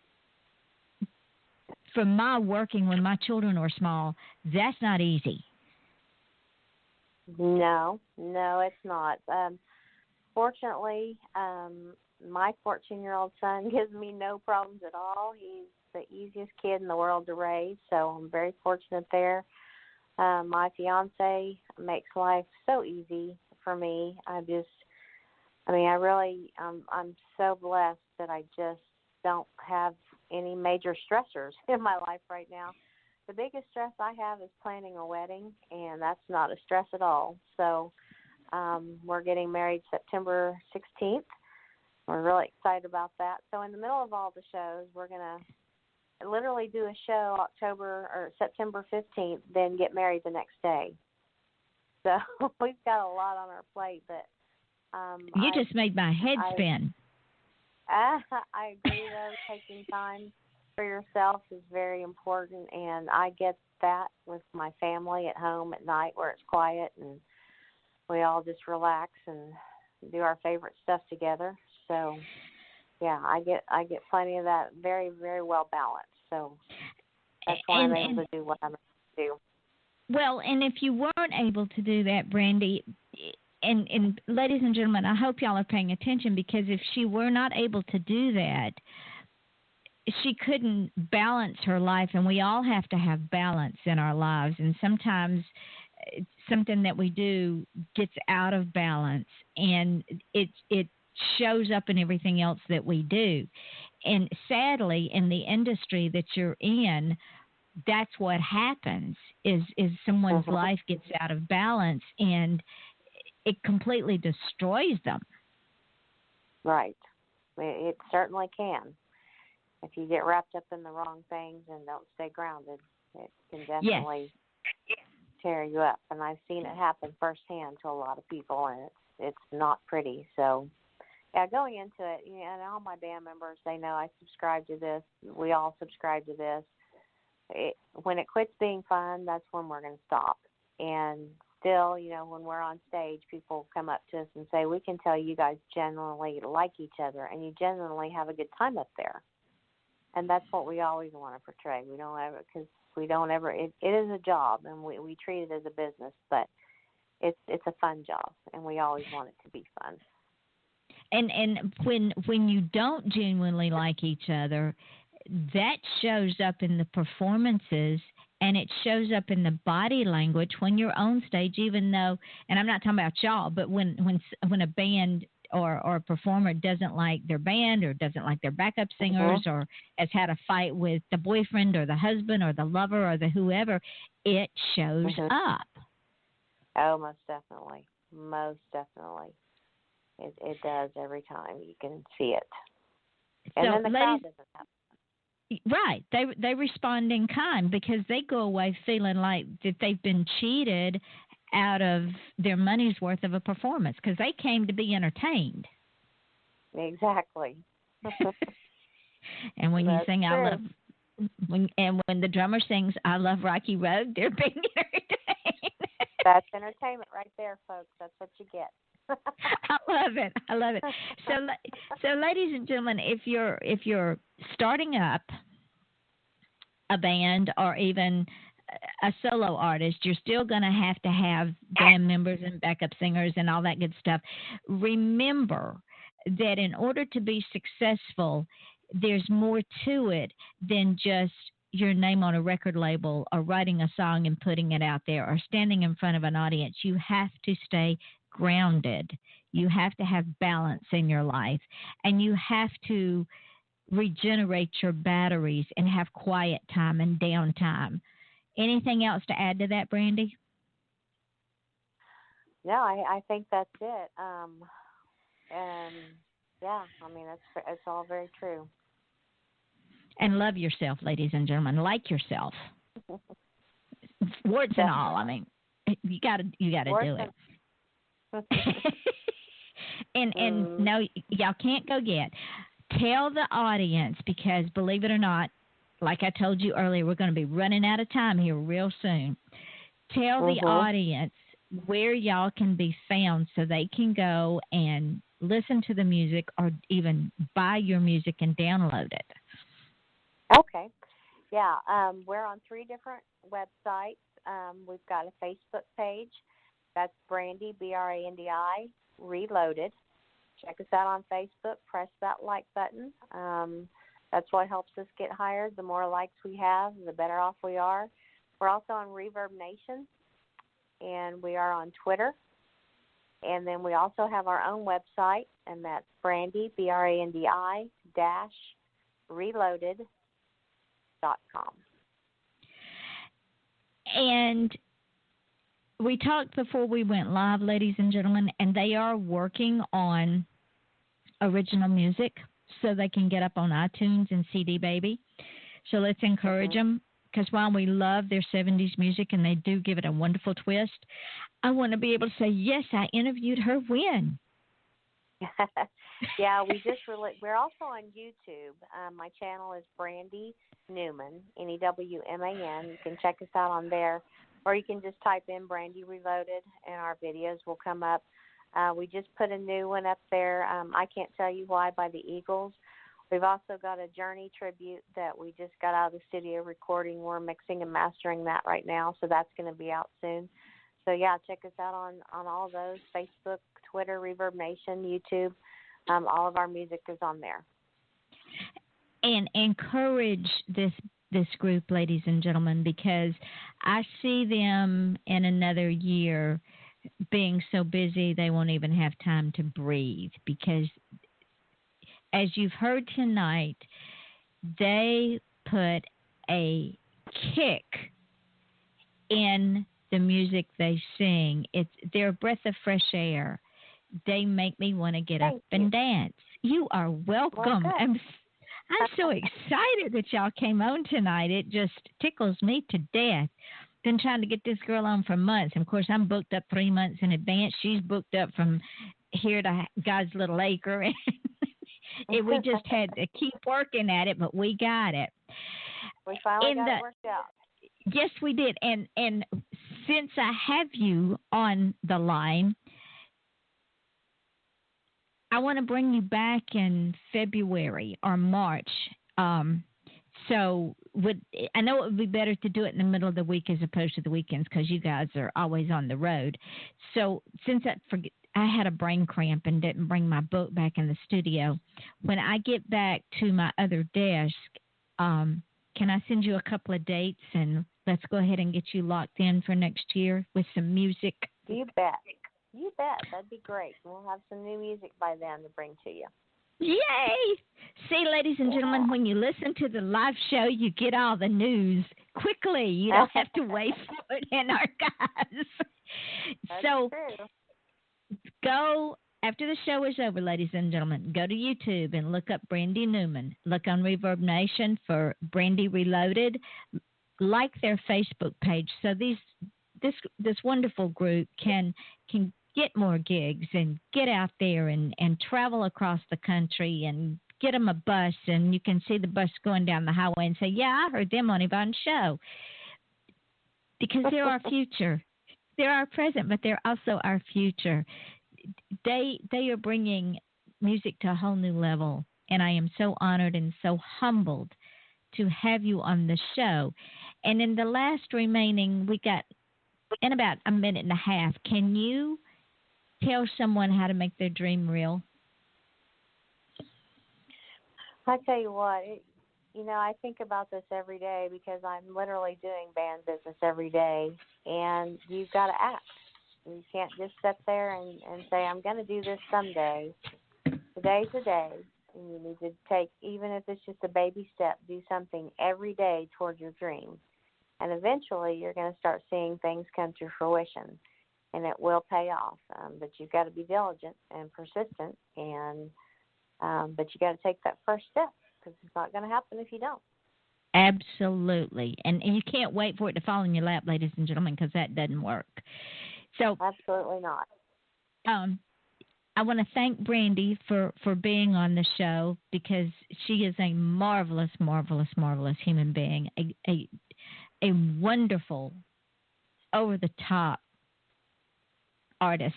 [SPEAKER 7] from my working when my children are small, that's not easy.
[SPEAKER 8] No, it's not. Fortunately, my 14-year-old son gives me no problems at all. He's the easiest kid in the world to raise, so I'm very fortunate there. My fiance makes life so easy for me. I'm so blessed that I just don't have any major stressors in my life right now. The biggest stress I have is planning a wedding, and that's not a stress at all. So we're getting married September 16th. We're really excited about that. So in the middle of all the shows, we're going to literally do a show September 15th, then get married the next day. So we've got a lot on our plate. But
[SPEAKER 7] you just made my head spin.
[SPEAKER 8] I agree, though, taking time for yourself is very important, and I get that with my family at home at night where it's quiet and we all just relax and do our favorite stuff together. So, yeah, I get plenty of that, very, very well balanced. So that's why I'm able to do what I'm able to do.
[SPEAKER 7] Well, and if you weren't able to do that, Brandi, and ladies and gentlemen, I hope y'all are paying attention, because if she were not able to do that, she couldn't balance her life, and we all have to have balance in our lives. And sometimes something that we do gets out of balance, and it shows up in everything else that we do. And sadly, in the industry that you're in, that's what happens, is someone's life gets out of balance, and it completely destroys them.
[SPEAKER 8] Right. It certainly can. If you get wrapped up in the wrong things and don't stay grounded, it can definitely tear you up. And I've seen it happen firsthand to a lot of people, and it's not pretty. So, yeah, going into it, and all my band members, they know I subscribe to this. We all subscribe to this. When it quits being fun, that's when we're going to stop. And still, when we're on stage, people come up to us and say, we can tell you guys genuinely like each other, and you genuinely have a good time up there. And that's what we always want to portray. We don't ever, because we don't ever, it is a job, and we treat it as a business, but it's a fun job, and we always want it to be fun.
[SPEAKER 7] And when you don't genuinely like each other, that shows up in the performances, and it shows up in the body language when you're on stage, even though, and I'm not talking about y'all, but when a band or a performer doesn't like their band or doesn't like their backup singers or has had a fight with the boyfriend or the husband or the lover or the whoever, it shows up.
[SPEAKER 8] Oh, most definitely. Most definitely. It does every time. You can see it. And
[SPEAKER 7] so
[SPEAKER 8] then the crowd doesn't have it.
[SPEAKER 7] Right. They respond in kind, because they go away feeling like that they've been cheated out of their money's worth of a performance, because they came to be entertained.
[SPEAKER 8] Exactly.
[SPEAKER 7] And when
[SPEAKER 8] That's
[SPEAKER 7] you sing,
[SPEAKER 8] true.
[SPEAKER 7] I love, when the drummer sings, I love Rocky Road, they're being entertained.
[SPEAKER 8] That's entertainment right there, folks. That's what you get.
[SPEAKER 7] I love it. I love it. So, ladies and gentlemen, if you're starting up a band or even a solo artist, you're still going to have band members and backup singers and all that good stuff. Remember that in order to be successful, there's more to it than just your name on a record label or writing a song and putting it out there or standing in front of an audience. You have to stay grounded. You have to have balance in your life, and you have to regenerate your batteries and have quiet time and downtime. Anything else to add to that, Brandi?
[SPEAKER 8] No, I think that's it. And yeah, I mean, it's all very true.
[SPEAKER 7] And love yourself, ladies and gentlemen. Like yourself. Warts and all. I mean, you gotta do it. and no, y'all can't go yet. Tell the audience, because believe it or not, like I told you earlier, we're going to be running out of time here real soon. Tell the audience where y'all can be found so they can go and listen to the music or even buy your music and download it.
[SPEAKER 8] Okay. Yeah, we're on 3 different websites. We've got a Facebook page. That's Brandi, Brandi, Reloaded. Check us out on Facebook. Press that like button. That's what helps us get hired. The more likes we have, the better off we are. We're also on Reverb Nation, and we are on Twitter. And then we also have our own website, and that's Brandi, Brandi-Reloaded.com.
[SPEAKER 7] And we talked before we went live, ladies and gentlemen, and they are working on original music so they can get up on iTunes and CD Baby. So let's encourage them, because while we love their 70s music and they do give it a wonderful twist, I want to be able to say, yes, I interviewed her when.
[SPEAKER 8] Yeah, we're also on YouTube. My channel is Brandi Newman, Newman. You can check us out on there, or you can just type in Brandi Reloaded, and our videos will come up. We just put a new one up there. I Can't Tell You Why by the Eagles. We've also got a Journey tribute that we just got out of the studio recording. We're mixing and mastering that right now, so that's going to be out soon. So, yeah, check us out on all those, Facebook, Twitter, Reverb Nation, YouTube. All of our music is on there.
[SPEAKER 7] And encourage this group, ladies and gentlemen, because I see them in another year being so busy they won't even have time to breathe, because as you've heard tonight, they put a kick in the music they sing. They're a breath of fresh air. They make me want to get up and dance. You are welcome.
[SPEAKER 8] Well,
[SPEAKER 7] I'm so excited that y'all came on tonight. It just tickles me to death. Been trying to get this girl on for months. And of course, I'm booked up 3 months in advance. She's booked up from here to God's little acre. And we just had to keep working at it, but we got it.
[SPEAKER 8] We finally got it worked out.
[SPEAKER 7] Yes, we did. And since I have you on the line, I want to bring you back in February or March. So I know it would be better to do it in the middle of the week as opposed to the weekends, because you guys are always on the road. So since I had a brain cramp and didn't bring my book back in the studio, when I get back to my other desk, can I send you a couple of dates, and let's go ahead and get you locked in for next year with some music?
[SPEAKER 8] You bet. You bet. That'd be great. We'll have some new music by then to bring to you.
[SPEAKER 7] Yay! See, ladies and gentlemen, when you listen to the live show, you get all the news quickly. You don't have to wait for it in archives.
[SPEAKER 8] That's
[SPEAKER 7] so
[SPEAKER 8] true.
[SPEAKER 7] Go, after the show is over, ladies and gentlemen, go to YouTube and look up Brandi Newman. Look on Reverb Nation for Brandi Reloaded. Like their Facebook page so this wonderful group can get more gigs and get out there and travel across the country and get them a bus, and you can see the bus going down the highway and say, yeah, I heard them on Yvonne's show. Because they're our future. They're our present, but they're also our future. They are bringing music to a whole new level, and I am so honored and so humbled to have you on the show. And in the last remaining, we got in about a minute and a half, can you tell someone how to make their dream real?
[SPEAKER 8] I tell you what, I think about this every day because I'm literally doing band business every day, and you've got to act. You can't just sit there and say, I'm going to do this someday. Today's a day, and you need to take, even if it's just a baby step, do something every day towards your dream. And eventually you're going to start seeing things come to fruition, and it will pay off. But you've got to be diligent and persistent, but you got to take that first step, because it's not going to happen if you don't.
[SPEAKER 7] Absolutely. And you can't wait for it to fall in your lap, ladies and gentlemen, because that doesn't work. So
[SPEAKER 8] absolutely not.
[SPEAKER 7] I want to thank Brandi for being on the show, because she is a marvelous, marvelous, marvelous human being, a wonderful, over-the-top artist.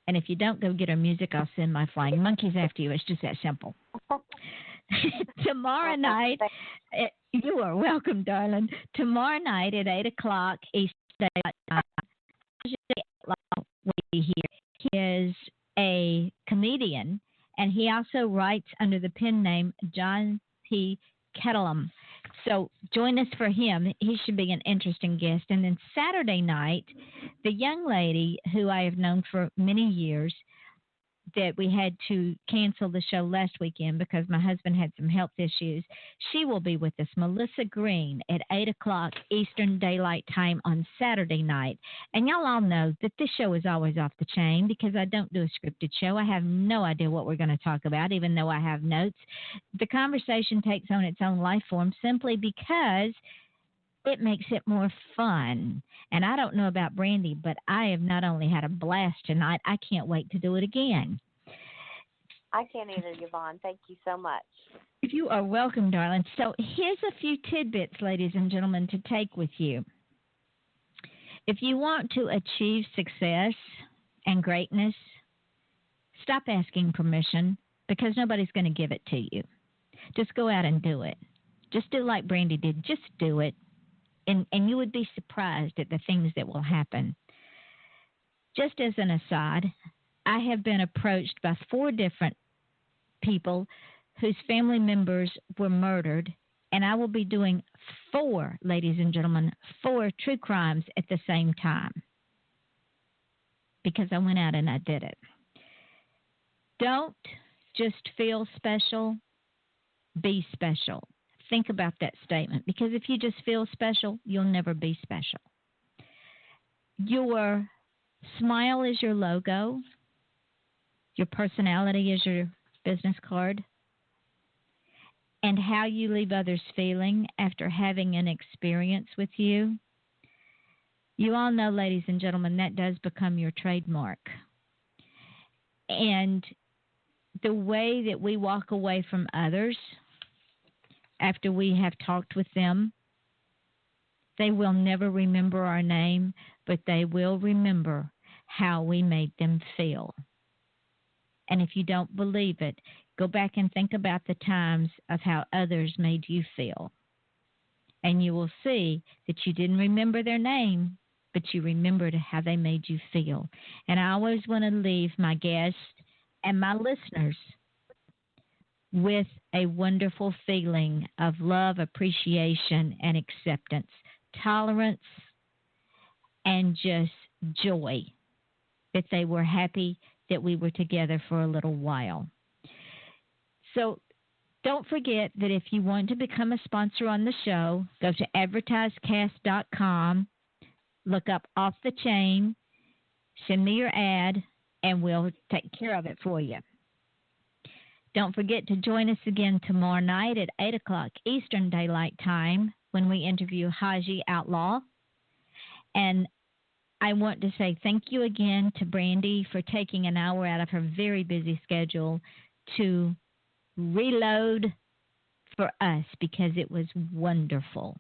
[SPEAKER 7] And if you don't go get her music, I'll send my flying monkeys after you. It's just that simple. Tomorrow night, you are welcome, darling. Tomorrow night at 8 o'clock Eastern Daylight Time, he is a comedian, and he also writes under the pen name John P. Kettlem. So join us for him. He should be an interesting guest. And then Saturday night, the young lady who I have known for many years, that we had to cancel the show last weekend because my husband had some health issues, she will be with us, Melissa Green, at 8 o'clock Eastern Daylight Time on Saturday night. And y'all all know that this show is always off the chain because I don't do a scripted show. I have no idea what we're going to talk about, even though I have notes. The conversation takes on its own life form simply because it makes it more fun. And I don't know about Brandi, but I have not only had a blast tonight, I can't wait to do it again.
[SPEAKER 8] I can't either, Yvonne. Thank you so much.
[SPEAKER 7] You are welcome, darling. So here's a few tidbits, ladies and gentlemen, to take with you. If you want to achieve success and greatness, stop asking permission because nobody's going to give it to you. Just go out and do it. Just do like Brandi did. Just do it. And you would be surprised at the things that will happen. Just as an aside, I have been approached by 4 different people whose family members were murdered, and I will be doing 4, ladies and gentlemen, 4 true crimes at the same time because I went out and I did it. Don't just feel special, be special. Think about that statement, because if you just feel special, you'll never be special. Your smile is your logo. Your personality is your business card. And how you leave others feeling after having an experience with you. You all know, ladies and gentlemen, that does become your trademark. And the way that we walk away from others after we have talked with them, they will never remember our name, but they will remember how we made them feel. And if you don't believe it, go back and think about the times of how others made you feel. And you will see that you didn't remember their name, but you remembered how they made you feel. And I always want to leave my guests and my listeners with a wonderful feeling of love, appreciation, and acceptance, tolerance, and just joy that they were happy that we were together for a little while. So don't forget that if you want to become a sponsor on the show, go to advertisecast.com, look up Off the Chain, send me your ad, and we'll take care of it for you. Don't forget to join us again tomorrow night at 8 o'clock Eastern Daylight Time when we interview Haji Outlaw. And I want to say thank you again to Brandi for taking an hour out of her very busy schedule to reload for us, because it was wonderful.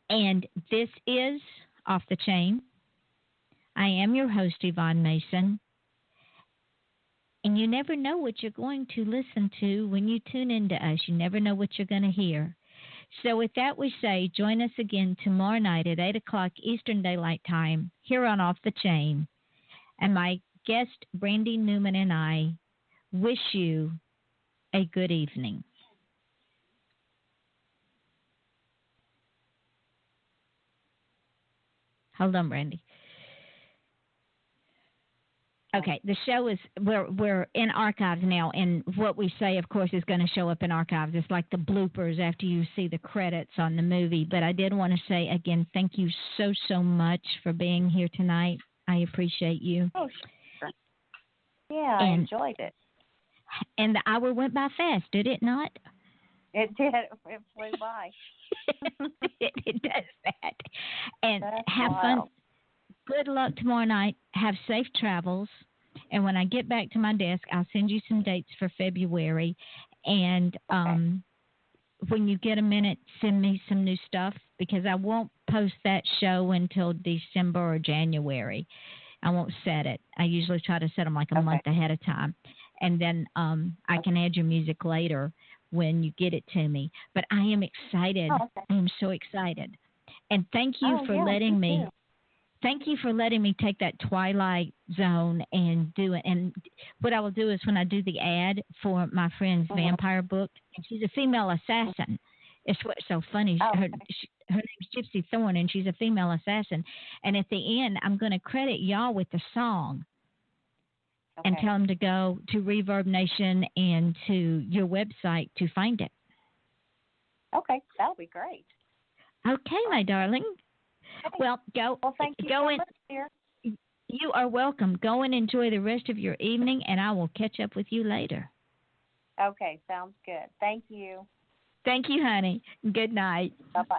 [SPEAKER 7] And this is Off the Chain. I am your host, Yvonne Mason. And you never know what you're going to listen to when you tune into us. You never know what you're going to hear. So with that, we say join us again tomorrow night at 8 o'clock Eastern Daylight Time here on Off the Chain. And my guest, Brandi Newman, and I wish you a good evening. Hold on, Brandi. Okay, the show is, we're in archives now, and what we say, of course, is going to show up in archives. It's like the bloopers after you see the credits on the movie. But I did want to say, again, thank you so much for being here tonight. I appreciate you.
[SPEAKER 8] Oh, sure. Yeah, I enjoyed it.
[SPEAKER 7] And the hour went by fast, did it not?
[SPEAKER 8] It did. It flew by.
[SPEAKER 7] it does that. And
[SPEAKER 8] That's
[SPEAKER 7] have
[SPEAKER 8] wild.
[SPEAKER 7] fun. Good luck tomorrow night. Have safe travels. And when I get back to my desk, I'll send you some dates for February. And when you get a minute, send me some new stuff, because I won't post that show until December or January. I won't set it. I usually try to set them like a month ahead of time. And then I can add your music later when you get it to me. But I am excited. I am so excited. And thank you for letting me. Thank you for letting me take that Twilight Zone and do it. And what I will do is, when I do the ad for my friend's vampire book, and she's a female assassin. It's what's so funny. Her name's Gypsy Thorne, and she's a female assassin. And at the end, I'm going to credit y'all with the song and tell them to go to Reverb Nation and to your website to find it.
[SPEAKER 8] Okay, that'll be great.
[SPEAKER 7] Okay, my darling. Well, go.
[SPEAKER 8] Well, thank you
[SPEAKER 7] go
[SPEAKER 8] so
[SPEAKER 7] in.
[SPEAKER 8] much, dear.
[SPEAKER 7] You are welcome. Go and enjoy the rest of your evening, and I will catch up with you later.
[SPEAKER 8] Okay, sounds good. Thank you.
[SPEAKER 7] Thank you, honey. Good night.
[SPEAKER 8] Bye-bye.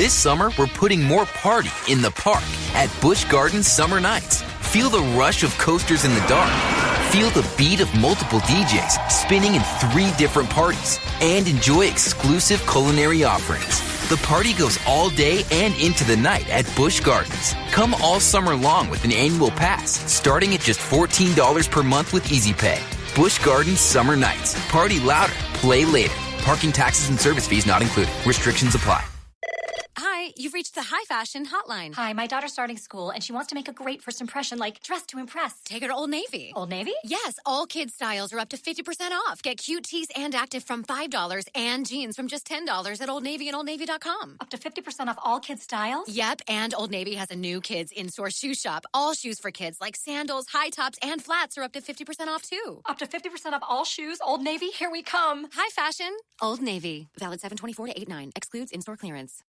[SPEAKER 9] This summer, we're putting more party in the park at Busch Gardens Summer Nights. Feel the rush of coasters in the dark. Feel the beat of multiple DJs spinning in 3 different parties. And enjoy exclusive culinary offerings. The party goes all day and into the night at Busch Gardens. Come all summer long with an annual pass, starting at just $14 per month with Easy Pay. Busch Gardens Summer Nights. Party louder, play later. Parking taxes and service fees not included. Restrictions apply.
[SPEAKER 10] Hi, you've reached the High Fashion Hotline. Hi, my daughter's starting school, and she wants to make a great first impression, like dress to impress. Take her to Old Navy. Old Navy? Yes, all kids' styles are up to 50% off. Get cute tees and active from $5 and jeans from just $10 at Old Navy and OldNavy.com. Up to 50% off all kids' styles? Yep, and Old Navy has a new kids in-store shoe shop. All shoes for kids, like sandals, high tops, and flats are up to 50% off, too. Up to 50% off all shoes? Old Navy? Here we come. High Fashion, Old Navy. Valid 7/24 to 8/9. Excludes in-store clearance.